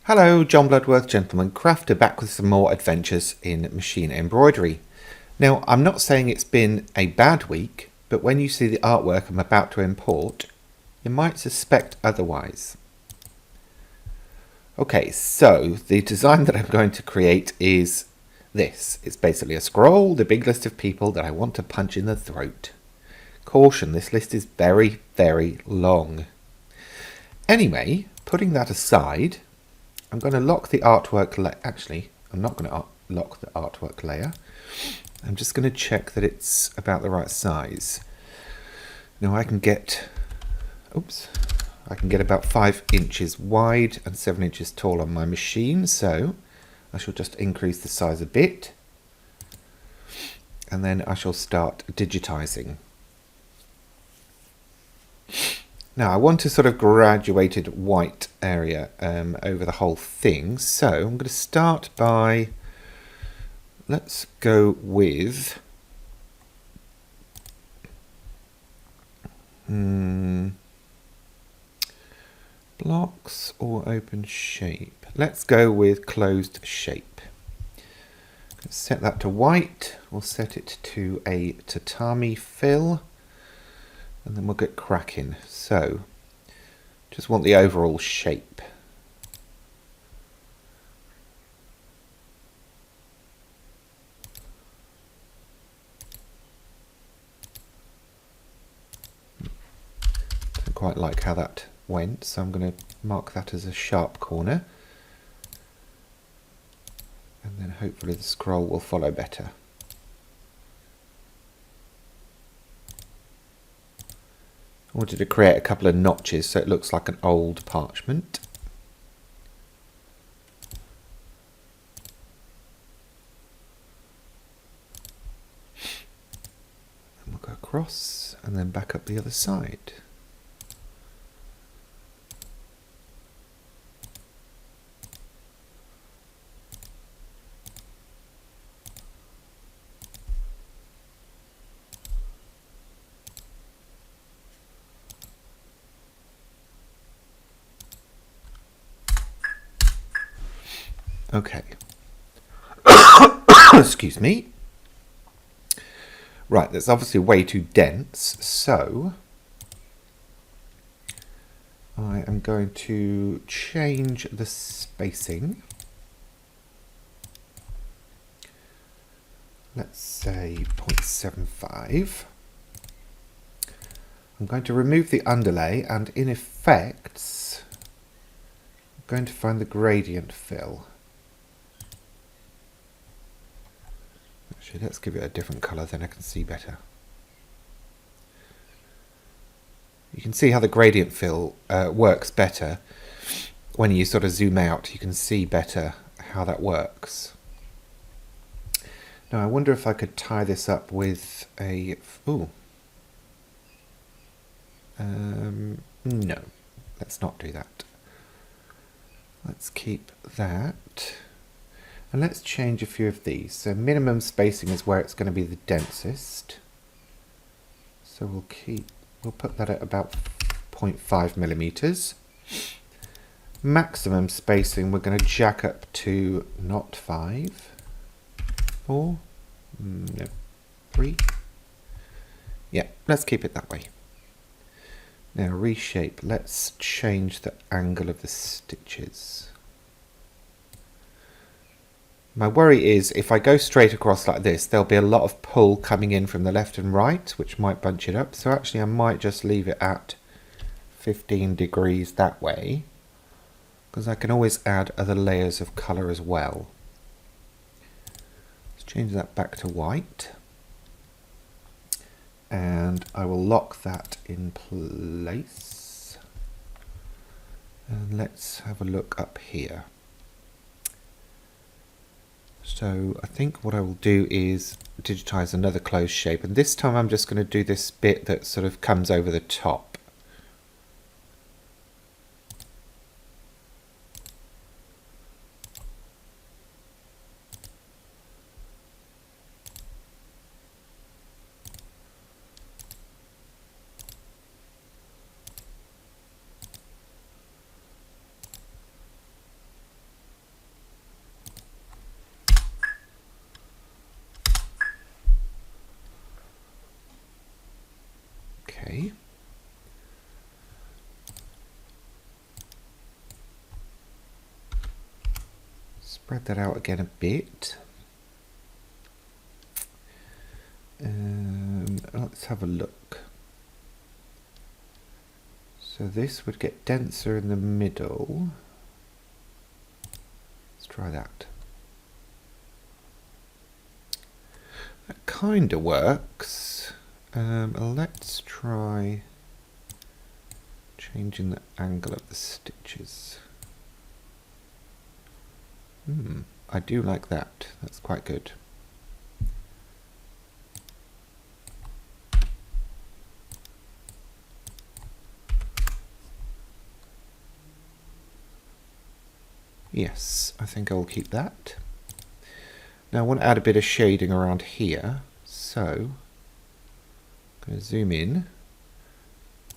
Hello, John Bloodworth, Gentleman Crafter, back with some more adventures in machine embroidery. Now, I'm not saying it's been a bad week, but when you see the artwork I'm about to import, you might suspect otherwise. Okay, so the design that I'm going to create is this. It's basically a scroll, the big list of people that I want to punch in the throat. Caution, this list is very, very long. Anyway, putting that aside, I'm going to lock the artwork layer. Actually, I'm not going to lock the artwork layer. I'm just going to check that it's about the right size. Now I can get about 5 inches wide and 7 inches tall on my machine, so I shall just increase the size a bit, and then I shall start digitizing. Now I want a sort of graduated white area over the whole thing, so I'm going to start by, let's go with blocks or open shape. Let's go with closed shape. Let's set that to white. We'll set it to a tatami fill. And then we'll get cracking. So, just want the overall shape. Don't quite like how that went, so I'm going to mark that as a sharp corner. And then hopefully the scroll will follow better. I wanted to create a couple of notches so it looks like an old parchment. And we'll go across and then back up the other side. Okay. Excuse me. Right, that's obviously way too dense, so I am going to change the spacing. Let's say 0.75. I'm going to remove the underlay, and in effects, I'm going to find the gradient fill. Actually, let's give it a different colour, then I can see better. You can see how the gradient fill works better. When you sort of zoom out, you can see better how that works. Now, I wonder if I could tie this up with a... Ooh. No, let's not do that. Let's keep that. And let's change a few of these. So minimum spacing is where it's going to be the densest. So we'll put that at about 0.5 millimeters. Maximum spacing we're going to jack up to not 5, 4, no, 3. Yeah, let's keep it that way. Now reshape, let's change the angle of the stitches. My worry is if I go straight across like this, there'll be a lot of pull coming in from the left and right, which might bunch it up. So actually I might just leave it at 15 degrees that way, because I can always add other layers of colour as well. Let's change that back to white. And I will lock that in place. And let's have a look up here. So I think what I will do is digitize another closed shape, and this time I'm just going to do this bit that sort of comes over the top. Okay. Spread that out again a bit. Let's have a look. So this would get denser in the middle. Let's try that. That kind of works. Let's try changing the angle of the stitches. I do like that. That's quite good. Yes, I think I'll keep that. Now I want to add a bit of shading around here, so I'm going to zoom in.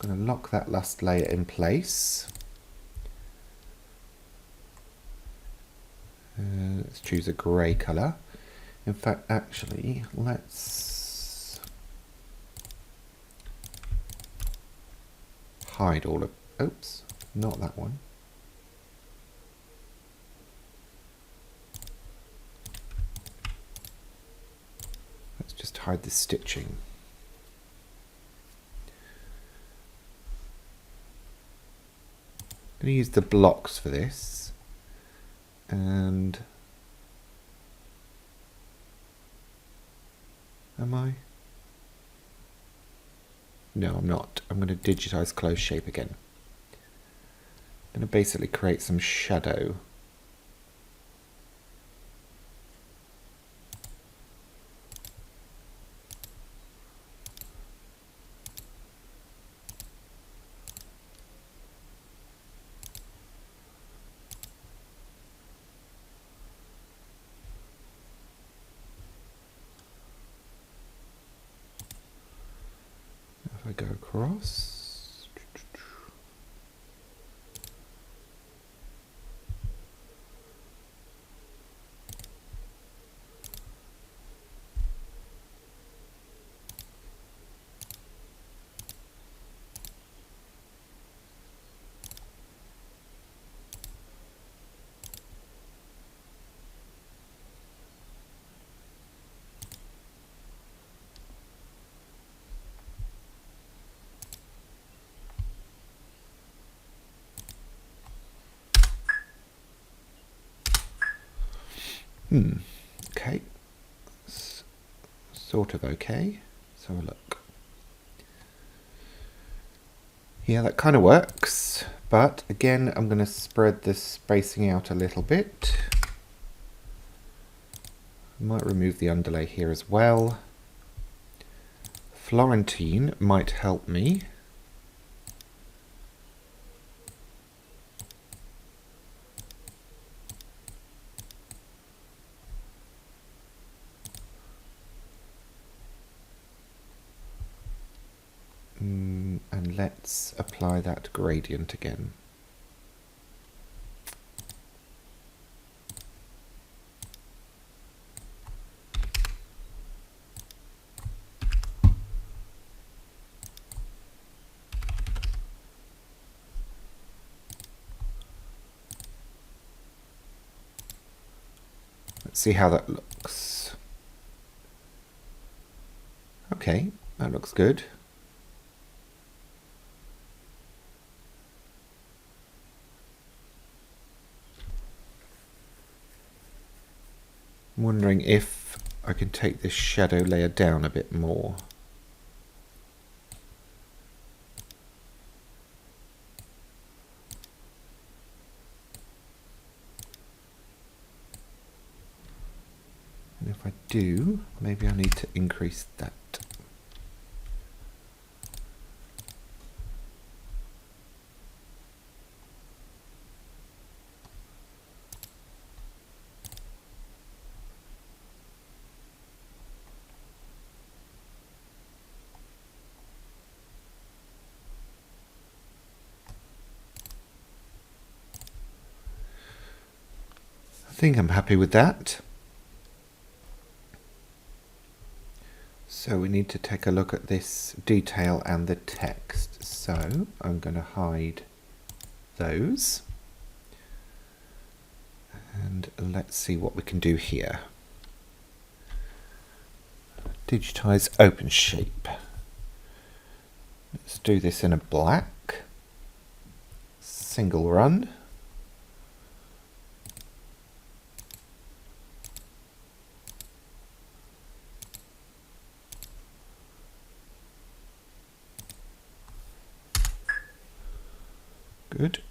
I'm going to lock that last layer in place. Let's choose a grey colour. In fact, actually, let's hide all of... Oops, not that one. Let's just hide the stitching. I'm going to use the blocks for this, and am I? No, I'm not. I'm going to digitize close shape again. I'm going to basically create some shadow. If I go across, okay, sort of okay. So look, yeah, that kind of works, but again I'm going to spread the spacing out a little bit. I might remove the underlay here as well. Florentine might help me. And let's apply that gradient again. Let's see how that looks. Okay, that looks good. I'm wondering if I can take this shadow layer down a bit more. And if I do, maybe I need to increase that. I think I'm happy with that. So we need to take a look at this detail and the text. So I'm going to hide those. And let's see what we can do here. Digitize open shape. Let's do this in a black. Single run. Good.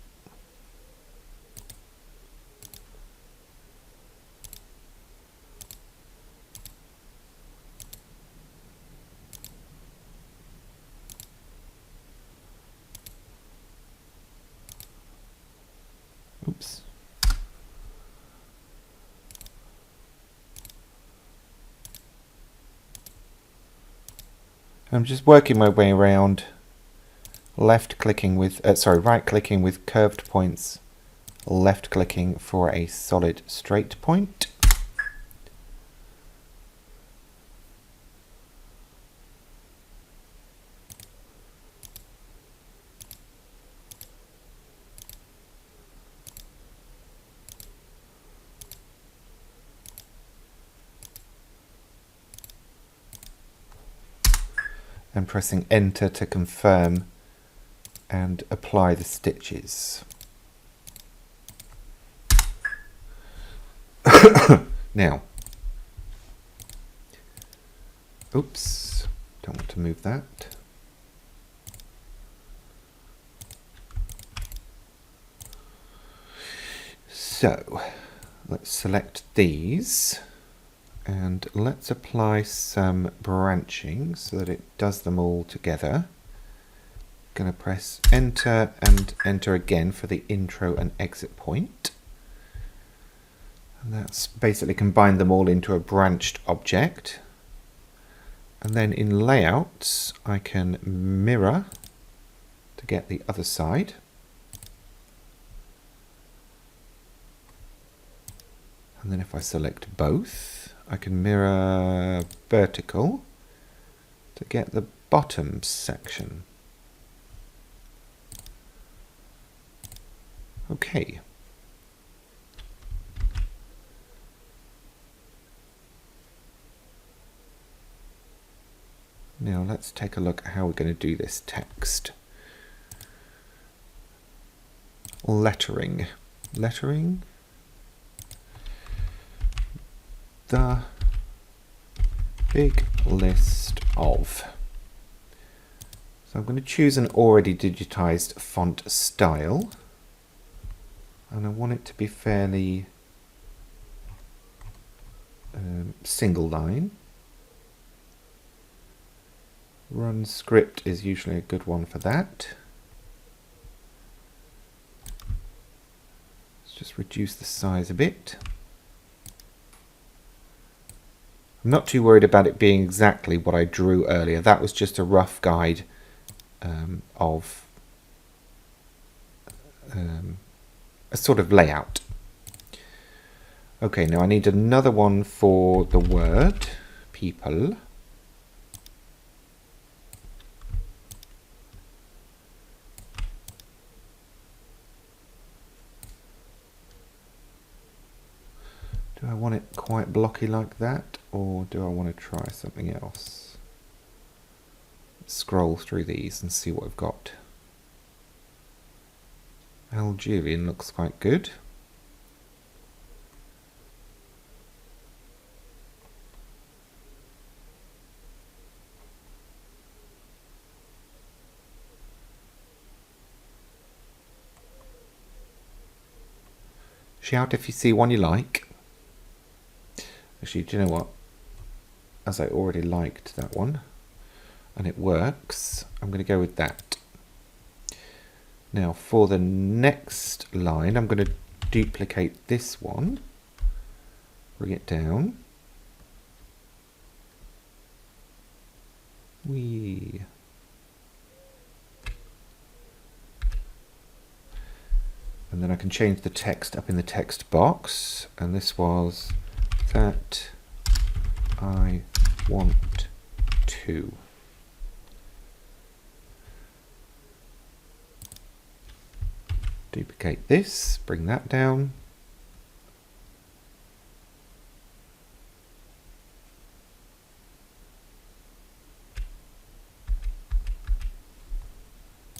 Oops. I'm just working my way around, right clicking with curved points, left clicking for a solid straight point. And pressing enter to confirm and apply the stitches. Now, oops, don't want to move that. So let's select these. And let's apply some branching so that it does them all together. Going to press enter and enter again for the intro and exit point. And that's basically combined them all into a branched object. And then in layouts, I can mirror to get the other side. And then if I select both, I can mirror vertical to get the bottom section. Okay. Now let's take a look at how we're going to do this text. Lettering. Lettering. The big list of. So I'm going to choose an already digitized font style, and I want it to be fairly single line. Run script is usually a good one for that. Let's just reduce the size a bit. I'm not too worried about it being exactly what I drew earlier. That was just a rough guide of a sort of layout. Okay, now I need another one for the word people. Do I want it quite blocky like that, or do I want to try something else? Let's scroll through these and see what I've got. Algerian looks quite good. Shout if you see one you like. Actually, do you know what? As I already liked that one, and it works, I'm going to go with that. Now for the next line, I'm going to duplicate this one, bring it down. Whee. And then I can change the text up in the text box, and this was that I want 2. Duplicate this, bring that down.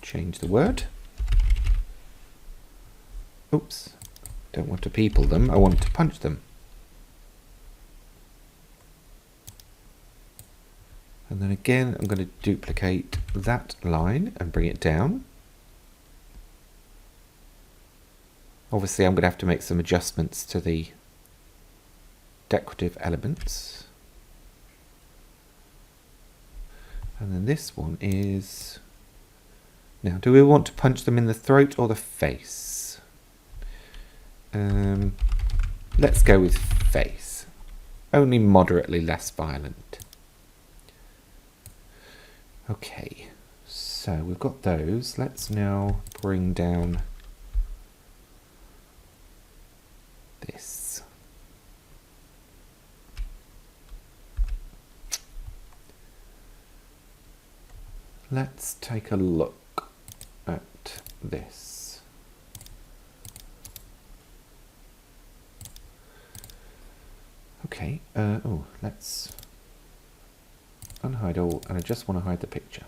Change the word. Oops, don't want to people them, I want to punch them. And then again, I'm going to duplicate that line and bring it down. Obviously, I'm going to have to make some adjustments to the decorative elements. And then this one is... Now, do we want to punch them in the throat or the face? Let's go with face. Only moderately less violent. Okay, so we've got those. Let's now bring down this. Let's take a look at this. Okay, let's unhide all, and I just want to hide the picture.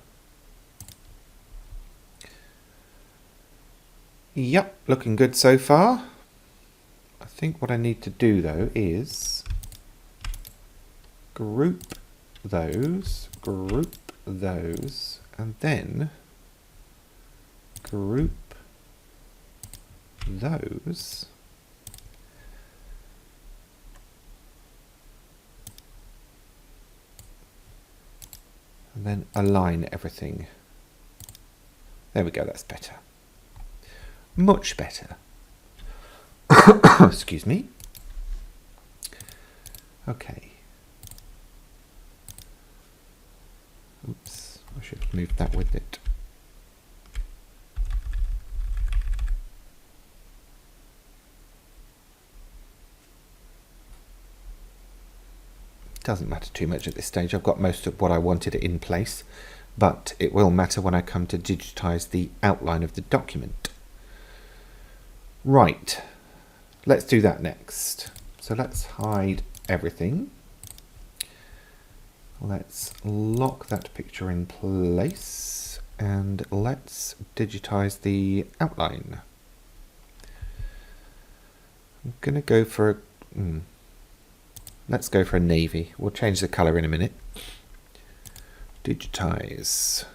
Yep, looking good so far. I think what I need to do though is group those, and then group those. And then align everything. There we go, that's better. Much better. Excuse me. Okay. Oops, I should have moved that with it. Doesn't matter too much at this stage. I've got most of what I wanted in place, but it will matter when I come to digitize the outline of the document. Right, let's do that next. So let's hide everything. Let's lock that picture in place and let's digitize the outline. I'm gonna go for let's go for a navy. We'll change the color in a minute. Digitize.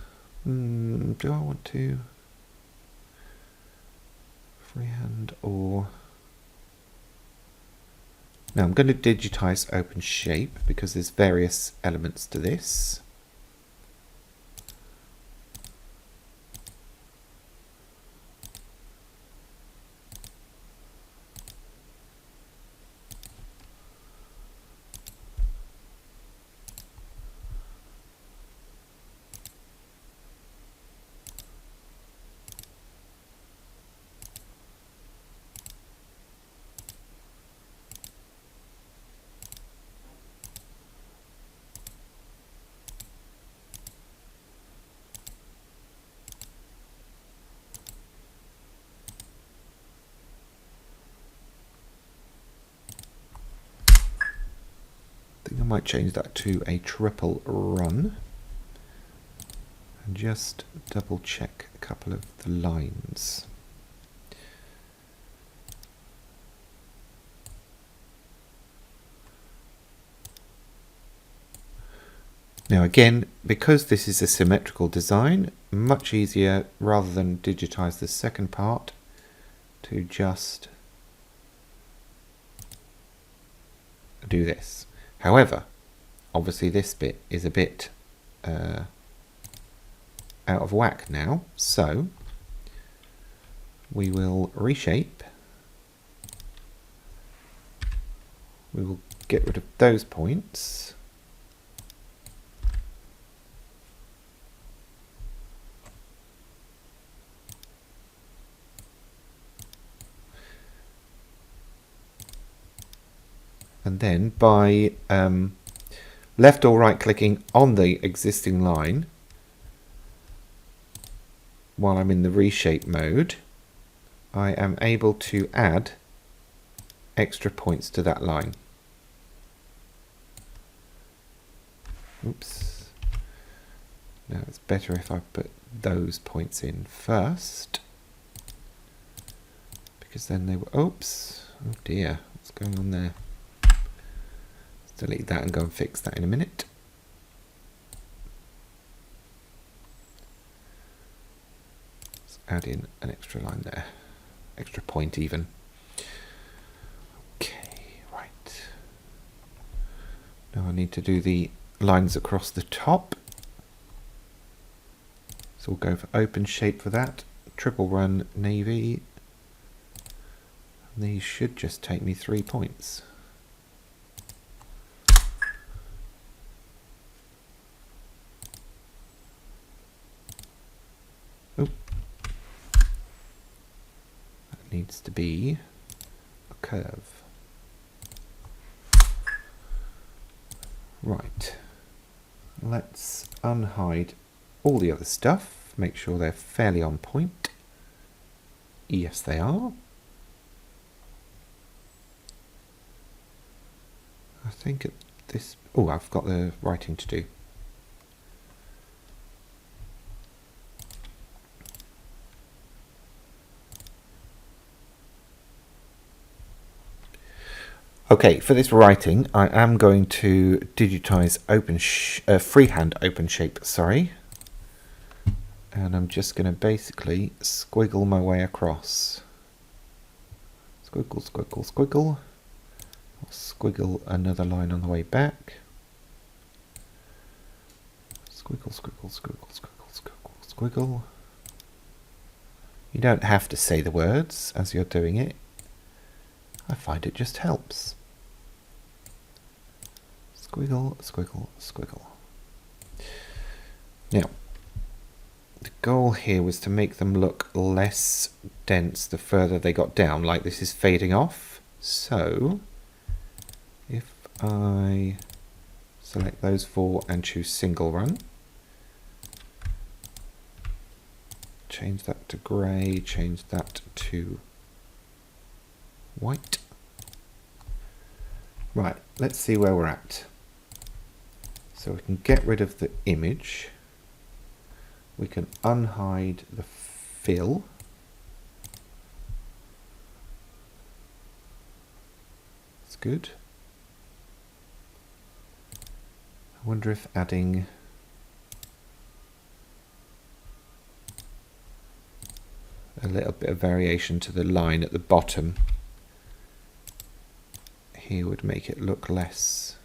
Do I want to freehand or... Now I'm going to digitize open shape because there's various elements to this. I might change that to a triple run and just double check a couple of the lines. Now again, because this is a symmetrical design, much easier rather than digitize the second part to just do this. However, obviously this bit is a bit out of whack now, so we will reshape. We will get rid of those points. And then by left or right clicking on the existing line while I'm in the reshape mode, I am able to add extra points to that line. Oops. Now it's better if I put those points in first, because then they were, oops, oh dear, what's going on there? Let's delete that and go and fix that in a minute. Let's add in an extra line there, extra point even. Okay, right. Now I need to do the lines across the top. So we'll go for open shape for that, triple run navy. These should just take me 3 points. Oh, that needs to be a curve. Right, let's unhide all the other stuff, make sure they're fairly on point. Yes, they are. I think at this, oh, I've got the writing to do. Okay, for this writing, I am going to digitize freehand open shape, sorry. And I'm just going to basically squiggle my way across. Squiggle, squiggle, squiggle. I'll squiggle another line on the way back. Squiggle, squiggle, squiggle, squiggle, squiggle, squiggle. You don't have to say the words as you're doing it. I find it just helps. Squiggle, squiggle, squiggle. Now, the goal here was to make them look less dense the further they got down, like this is fading off. So, if I select those 4 and choose single run, change that to grey, change that to white. Right, let's see where we're at. So we can get rid of the image. We can unhide the fill. That's good. I wonder if adding a little bit of variation to the line at the bottom here would make it look less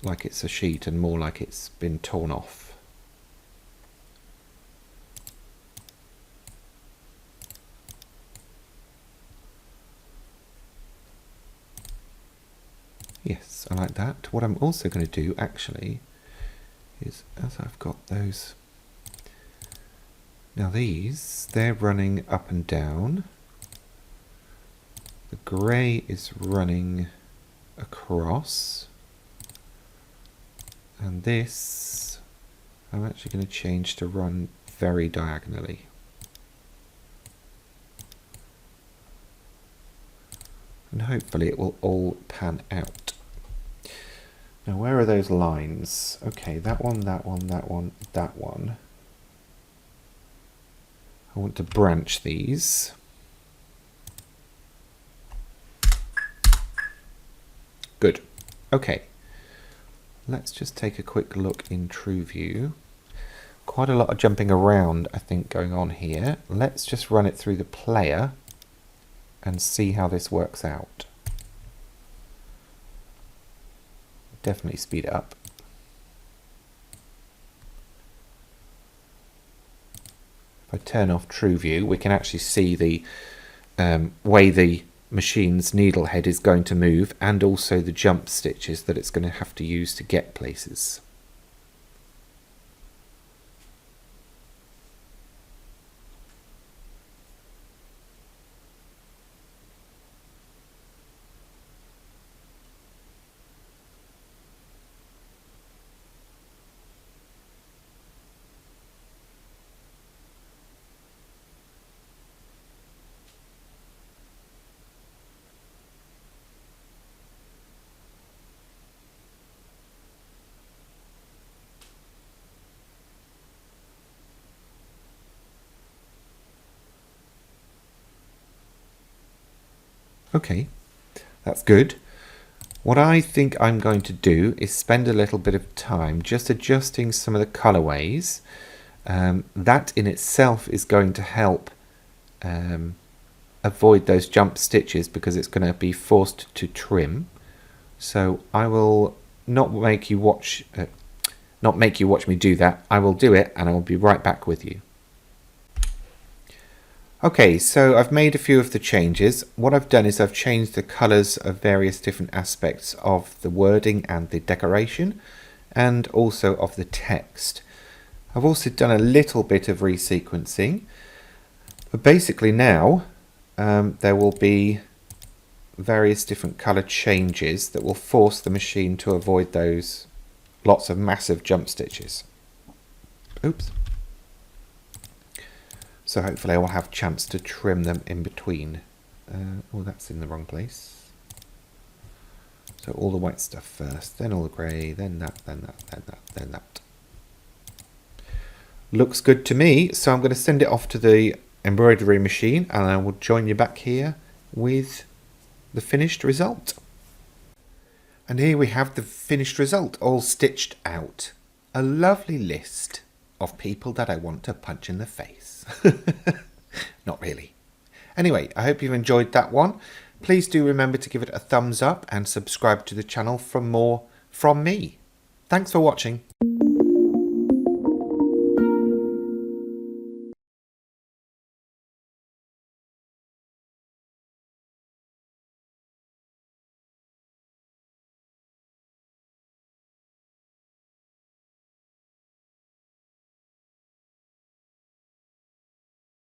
like it's a sheet and more like it's been torn off. Yes, I like that. What I'm also going to do actually is, as I've got those, now these, they're running up and down. The grey is running across. And this, I'm actually going to change to run very diagonally. And hopefully it will all pan out. Now where are those lines? Okay, that one, that one, that one, that one. I want to branch these. Good. Okay. Let's just take a quick look in True View. Quite a lot of jumping around, I think, going on here. Let's just run it through the player and see how this works out. Definitely speed it up. If I turn off True View, we can actually see the way the machine's needle head is going to move, and also the jump stitches that it's going to have to use to get places. Okay, that's good. What I think I'm going to do is spend a little bit of time just adjusting some of the colorways. That in itself is going to help avoid those jump stitches because it's going to be forced to trim. So I will not make you watch me do that. I will do it and I will be right back with you. Okay, so I've made a few of the changes. What I've done is I've changed the colours of various different aspects of the wording and the decoration, and also of the text. I've also done a little bit of resequencing, but basically now there will be various different colour changes that will force the machine to avoid those lots of massive jump stitches. Oops. So hopefully I will have a chance to trim them in between. Oh, that's in the wrong place. So all the white stuff first, then all the grey, then that, then that, then that, then that. Looks good to me, so I'm going to send it off to the embroidery machine and I will join you back here with the finished result. And here we have the finished result, all stitched out. A lovely list of people that I want to punch in the face. Not really. Anyway, I hope you've enjoyed that one. Please do remember to give it a thumbs up and subscribe to the channel for more from me. Thanks for watching.